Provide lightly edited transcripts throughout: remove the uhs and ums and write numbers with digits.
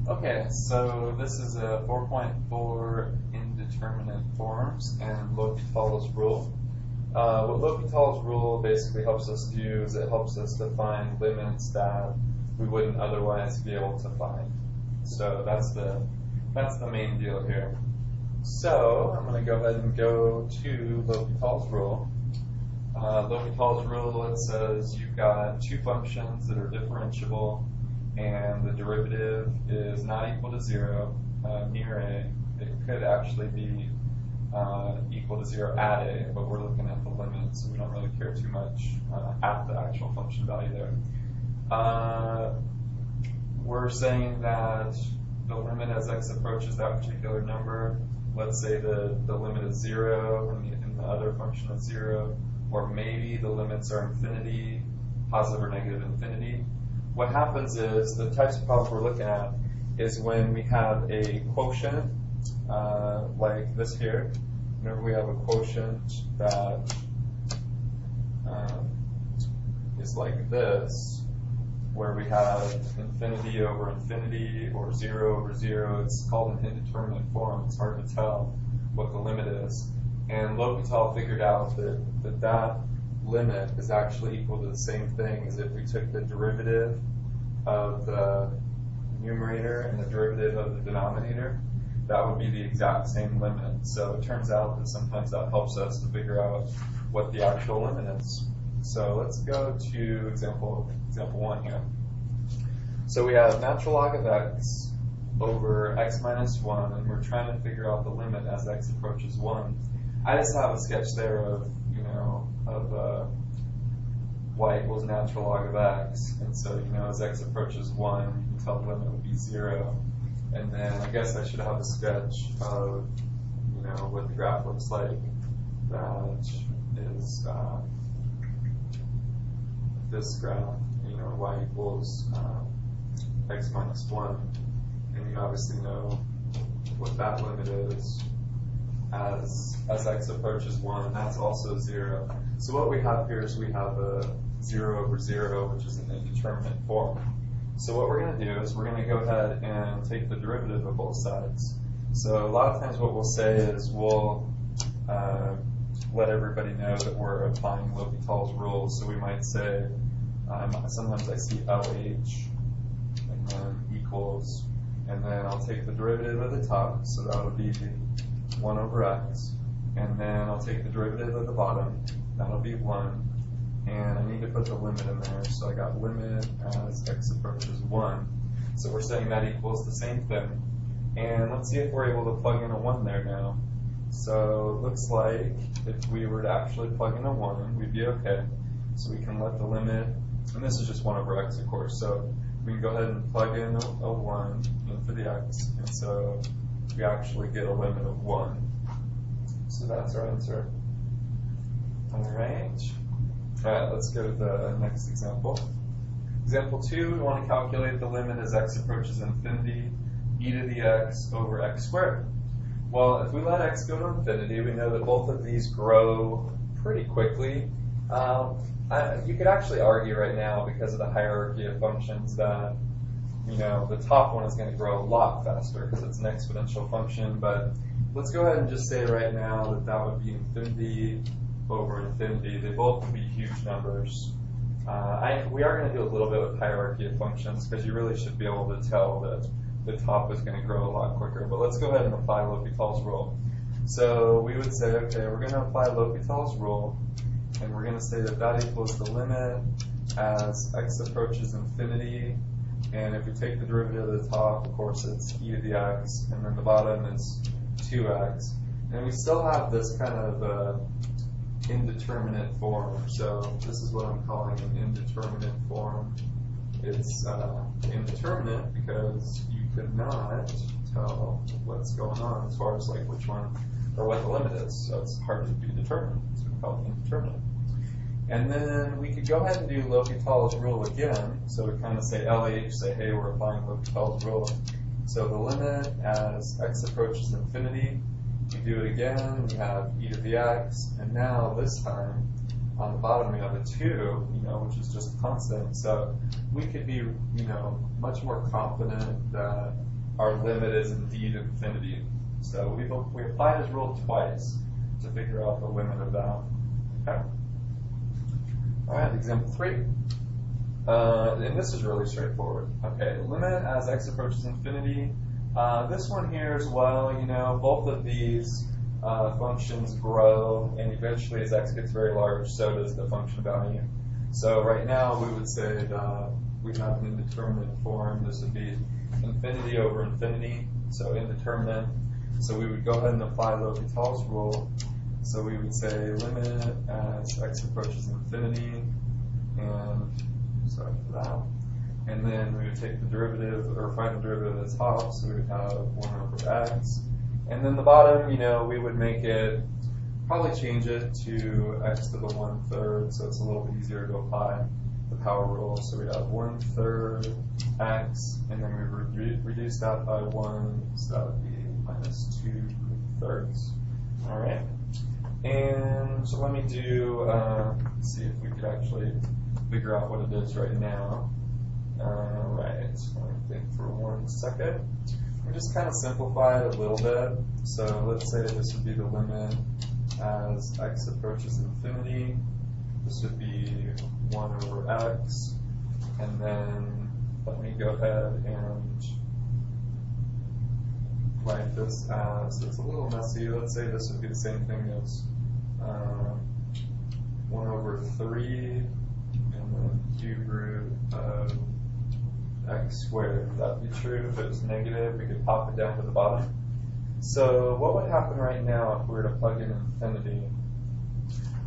Okay, so this is a 4.4 indeterminate forms and L'Hospital's rule. What L'Hospital's rule basically helps us do is it helps us to find limits that we wouldn't otherwise be able to find. So that's the main deal here. So I'm going to go ahead and go to L'Hospital's rule. L'Hospital's rule, it says you've got two functions that are differentiable and the derivative is not equal to 0 near a. It could actually be equal to 0 at a, but we're looking at the limit, so we don't really care too much at the actual function value there. We're saying that the limit as x approaches that particular number, let's say the limit is 0 and the other function is 0, or maybe the limits are infinity, positive or negative infinity. What happens is, the types of problems we're looking at is when we have a quotient, like this here. Whenever we have a quotient that is like this, where we have infinity over infinity or 0 over 0, it's called an indeterminate form. It's hard to tell what the limit is. And L'Hospital figured out that limit is actually equal to the same thing as if we took the derivative of the numerator and the derivative of the denominator. That would be the exact same limit. So it turns out that sometimes that helps us to figure out what the actual limit is. So let's go to example 1 here. So we have natural log of x over x minus 1, and we're trying to figure out the limit as x approaches 1. I just have a sketch there of, y equals natural log of x, and so, as x approaches 1, you can tell the limit would be 0. And then I guess I should have a sketch of, what the graph looks like. That is this graph, y equals x minus 1, and you obviously know what that limit is as x approaches 1, and that's also 0. So what we have here is we have a 0 over 0, which is an indeterminate form. So what we're going to do is we're going to go ahead and take the derivative of both sides. So a lot of times what we'll say is we'll let everybody know that we're applying L'Hospital's rules. So we might say, sometimes I see LH and then equals, and then I'll take the derivative of the top, so that would be 1 over x, and then I'll take the derivative of the bottom, that'll be 1, and I need to put the limit in there, so I got limit as x approaches 1. So we're saying that equals the same thing, and let's see if we're able to plug in a 1 there now. So it looks like if we were to actually plug in a 1, we'd be okay. So we can let the limit, and this is just 1 over x, of course, so we can go ahead and plug in a 1 in for the x, and so we actually get a limit of 1. So that's our answer. All right, let's go to the next example. Example 2, we want to calculate the limit as x approaches infinity, e to the x over x squared. Well, if we let x go to infinity, we know that both of these grow pretty quickly. You could actually argue right now, because of the hierarchy of functions, that the top one is going to grow a lot faster because it's an exponential function. But let's go ahead and just say right now that that would be infinity over infinity. They both would be huge numbers. We are going to do a little bit with hierarchy of functions because you really should be able to tell that the top is going to grow a lot quicker. But let's go ahead and apply L'Hospital's rule. So we would say, okay, we're going to apply L'Hospital's rule, and we're going to say that that equals the limit as x approaches infinity. And if we take the derivative of the top, of course, it's e to the x, and then the bottom is 2x. And we still have this kind of indeterminate form. So this is what I'm calling an indeterminate form. It's indeterminate because you could not tell what's going on as far as like which one or what the limit is. So it's hard to be determined. So we call it indeterminate. And then we could go ahead and do L'Hospital's rule again. So we kind of say LH, say, hey, we're applying L'Hospital's rule. So the limit as x approaches infinity, we do it again, we have e to the x, and now this time on the bottom we have a 2, which is just a constant. So we could be, much more confident that our limit is indeed infinity. So we applied his rule twice to figure out the limit of that. Okay. All right, example 3. And this is really straightforward. Okay, limit as x approaches infinity. This one here as well, you know, both of these functions grow, and eventually as x gets very large, so does the function value. So right now we would say that we have an indeterminate form. This would be infinity over infinity, so indeterminate. So we would go ahead and apply L'Hospital's rule. So we would say limit as x approaches infinity, and sorry for that. And then we would take the derivative, or find the derivative at the top, so we would have 1 over x. And then the bottom, you know, we would make it, probably change it to x to the 1/3, so it's a little bit easier to apply the power rule. So we have 1/3 x, and then we reduce that by 1, so that would be minus 2/3. All right. And so let me do, see if we could actually figure out what it is right now. Right, let me think for 1 second. We just kind of simplify it a little bit. So let's say this would be the limit as x approaches infinity. This would be 1 over x. And then let me go ahead and write this as, it's a little messy. Let's say this would be the same thing as 1 over 3 and then cube root of x squared. If that would be true. If it was negative, we could pop it down to the bottom. So what would happen right now if we were to plug in infinity?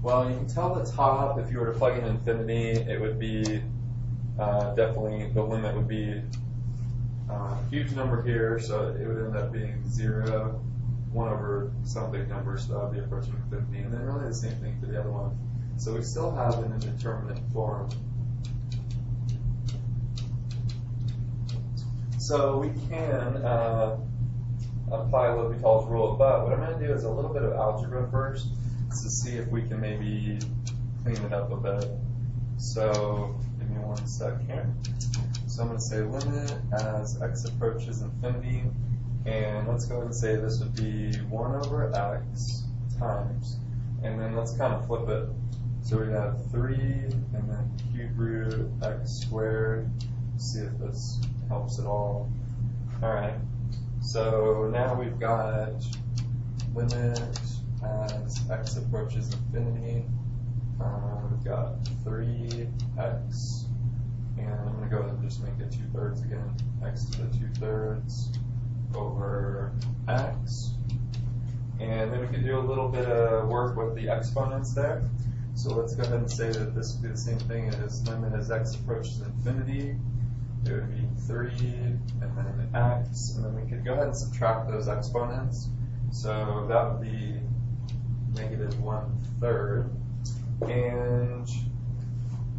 Well, you can tell the top, if you were to plug in infinity, it would be definitely, the limit would be a huge number here, so it would end up being 0, 1 over some big number, so that would be approaching infinity. And then really the same thing for the other one. So we still have an indeterminate form. So we can apply L'Hospital's rule, but what I'm going to do is a little bit of algebra first to see if we can maybe clean it up a bit. So give me 1 sec here. So I'm going to say limit as x approaches infinity, and let's go ahead and say this would be 1 over x times, and then let's kind of flip it. So we have 3 and then cube root x squared. See if this helps at all. Alright, so now we've got limit as x approaches infinity. We've got 3x, and I'm going to go ahead and just make it 2/3 again. X to the 2/3 over x. And then we can do a little bit of work with the exponents there. So let's go ahead and say that this would be the same thing as limit as x approaches infinity. It would be 3 and then x, and then we could go ahead and subtract those exponents. So that would be negative 1/3. And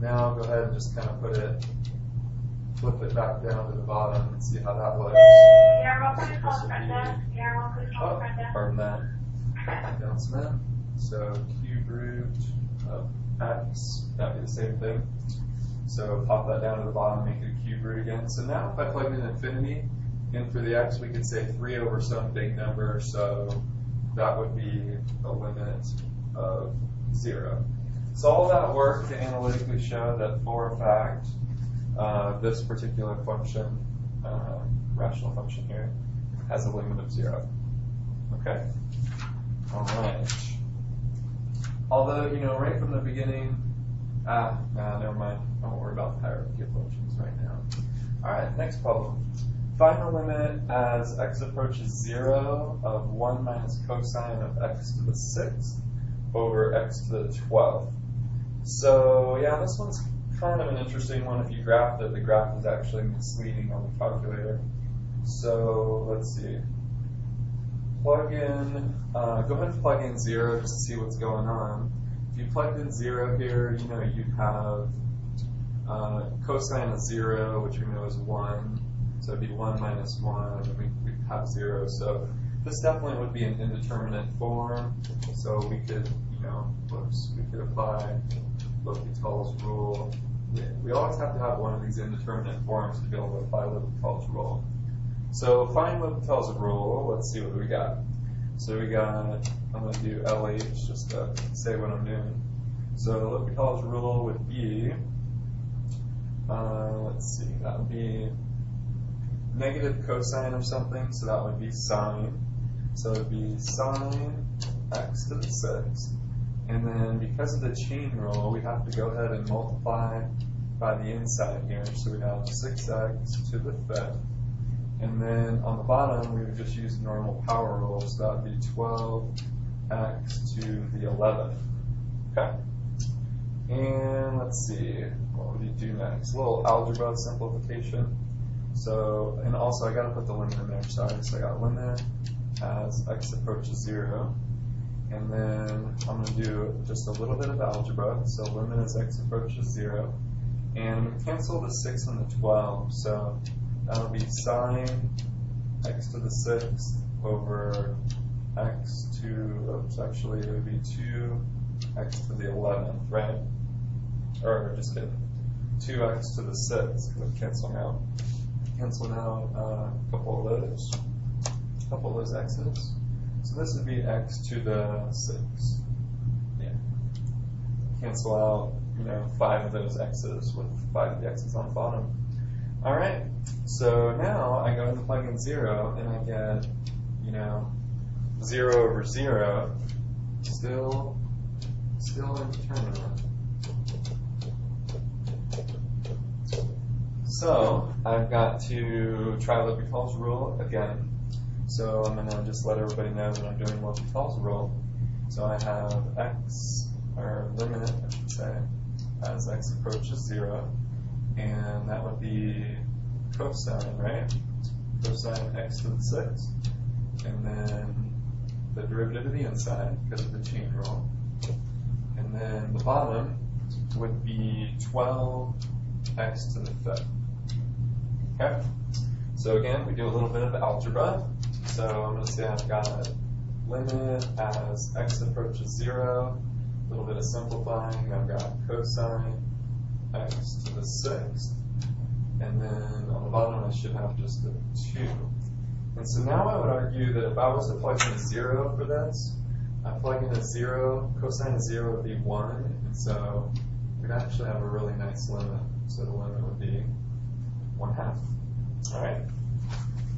now I'll go ahead and just kind of flip it back down to the bottom and see how that looks. Pardon that announcement. So cube root of x, that'd be the same thing. So pop that down to the bottom, make it a cube root again. So now if I plug in infinity in for the x, we could say 3 over some big number, so that would be a limit of 0. So all that work to analytically show that for a fact, this particular function, rational function here, has a limit of 0. Okay? All right. Although, you know, right from the beginning, never mind. I won't worry about the hierarchy of functions right now. All right, next problem. Find the limit as x approaches 0 of 1 minus cosine of x to the 6th over x to the 12th. So yeah, this one's kind of an interesting one. If you graph it, the graph is actually misleading on the calculator. So let's see. Plug in, go ahead and plug in 0 just to see what's going on. If you plugged in 0 here, you know, you'd have cosine of 0, which we know is 1. So it'd be 1 minus 1, and we'd have 0. So this definitely would be an indeterminate form. So we could, you know, we could apply L'Hospital's rule. We always have to have one of these indeterminate forms to be able to apply L'Hospital's rule. So find L'Hospital's rule. Let's see what we got. So we got, I'm going to do LH just to say what I'm doing. So L'Hospital's rule would be, let's see, that would be negative cosine of something, so that would be sine. So it would be sine x to the 6th. And then because of the chain rule, we have to go ahead and multiply by the inside here. So we have 6x to the 5th. And then on the bottom, we would just use normal power rule, so that would be 12x to the 11th. Okay? And let's see, what would we do next? A little algebra simplification. So, and also I got to put the limit in there, sorry. So I got limit as x approaches 0. And then I'm going to do just a little bit of algebra. So limit as x approaches 0. And I'm going to cancel the 6 and the 12. So that'll be sine x to the 6th over x to, oops, actually it would be 2x to the 11th, right? Or just kidding, 2x to the 6th, because I'm canceling out a couple of those x's. So this would be x to the 6th. Yeah. Cancel out, 5 of those x's with 5 of the x's on the bottom. All right. So now I go ahead and plug in 0, and I get, 0 over 0, still indeterminate. So I've got to try L'Hospital's rule again. So I'm going to just let everybody know that I'm doing L'Hospital's rule. So I have x, or limit, I should say, as x approaches 0. And that would be cosine, right? Cosine x to the 6th. And then the derivative of the inside, because of the chain rule. And then the bottom would be 12x to the 5th. Okay? So again, we do a little bit of algebra. So I'm going to say I've got limit as x approaches 0, a little bit of simplifying. I've got cosine x to the 6th. And then on the bottom, I should have just a 2. And so now I would argue that if I was to plug in a 0 for this, I plug in a 0, cosine of 0 would be 1. And so we'd actually have a really nice limit. So the limit would be 1/2. All right.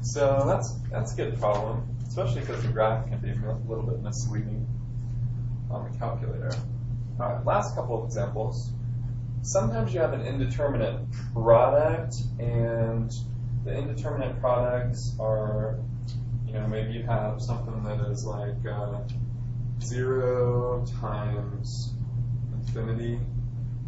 So that's a good problem, especially because the graph can be a little bit misleading on the calculator. All right, last couple of examples. Sometimes you have an indeterminate product, and the indeterminate products are, maybe you have something that is like 0 times infinity,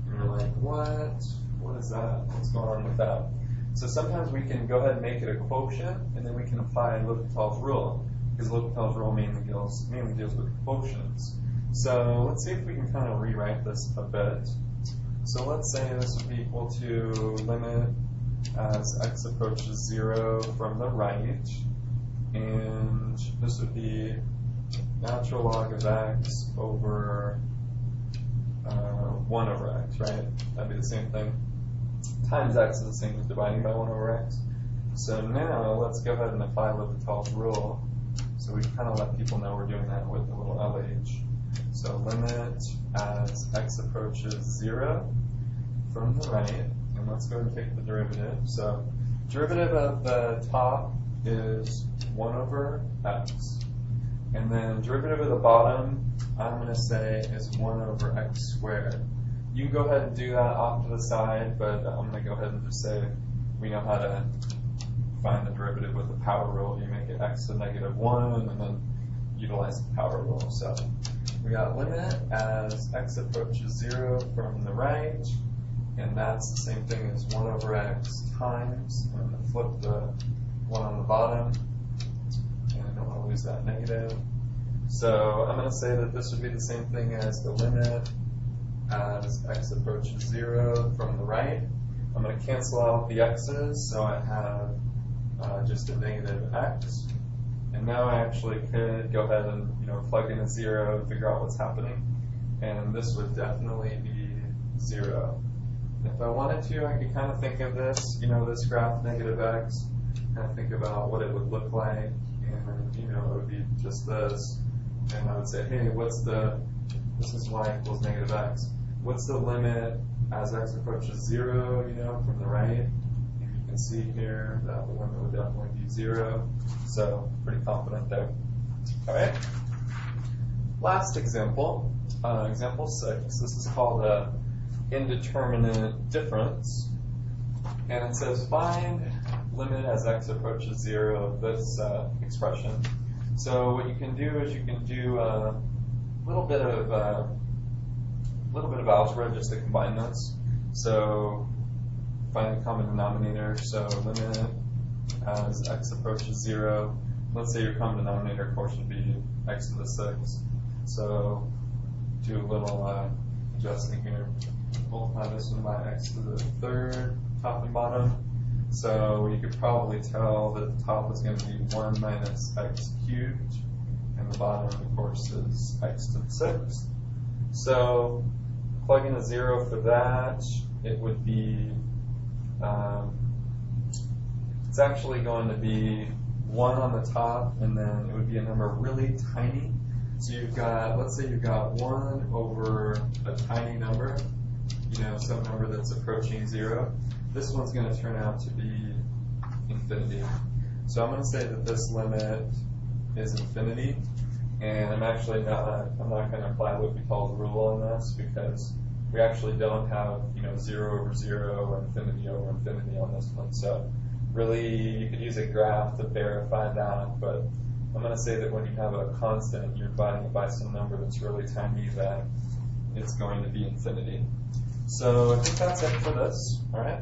and you're like, what? What is that? What's going on with that? So sometimes we can go ahead and make it a quotient, and then we can apply L'Hospital's rule, because L'Hospital's rule mainly deals with quotients. So let's see if we can kind of rewrite this a bit. So let's say this would be equal to limit as x approaches 0 from the right, and this would be natural log of x over 1 over x, right? That'd be the same thing. Times x is the same as dividing by 1 over x. So now let's go ahead and apply L'Hospital's rule. So we kind of let people know we're doing that with a little LH. So limit as x approaches 0 from the right, and let's go ahead and take the derivative. So derivative of the top is 1 over x. And then derivative of the bottom, I'm going to say is 1 over x squared. You can go ahead and do that off to the side, but I'm going to go ahead and just say we know how to find the derivative with the power rule. You make it x to -1 and then utilize the power rule. So we got limit as x approaches 0 from the right, and that's the same thing as 1 over x times, I'm going to flip the 1 on the bottom, and I don't want to lose that negative. So I'm going to say that this would be the same thing as the limit as x approaches 0 from the right. I'm going to cancel out the x's, so I have just a negative x. And now I actually could go ahead and plug in a 0 and figure out what's happening. And this would definitely be 0. If I wanted to, I could kind of think of this, this graph negative x kind of think about what it would look like, and it would be just this, and I would say, hey, this is y equals negative x. What's the limit as x approaches 0, from the right? And you can see here that the limit would definitely be 0, so pretty confident there. All right. Last example, example 6. This is called a indeterminate difference, and it says find limit as x approaches 0 of this expression. So what you can do is you can do a little bit of algebra just to combine this. So find the common denominator. So limit as x approaches 0. Let's say your common denominator, of course, would be x to the 6. So do a little adjusting here. Multiply this one by x to the 3rd, top and bottom. So you could probably tell that the top is going to be 1 minus x cubed, and the bottom, of course, is x to the 6th. So plug in a 0 for that. It would be, it's actually going to be 1 on the top, and then it would be a number really tiny. So you've got, let's say you've got 1 over a tiny number, some number that's approaching 0. This one's going to turn out to be infinity. So I'm going to say that this limit is infinity, and I'm not going to apply what we call the rule on this, because we actually don't have 0 over 0 or infinity over infinity on this one. So really, you could use a graph to verify that, but I'm going to say that when you have a constant, you're dividing it by some number that's really tiny, that it's going to be infinity. So I think that's it for this. All right.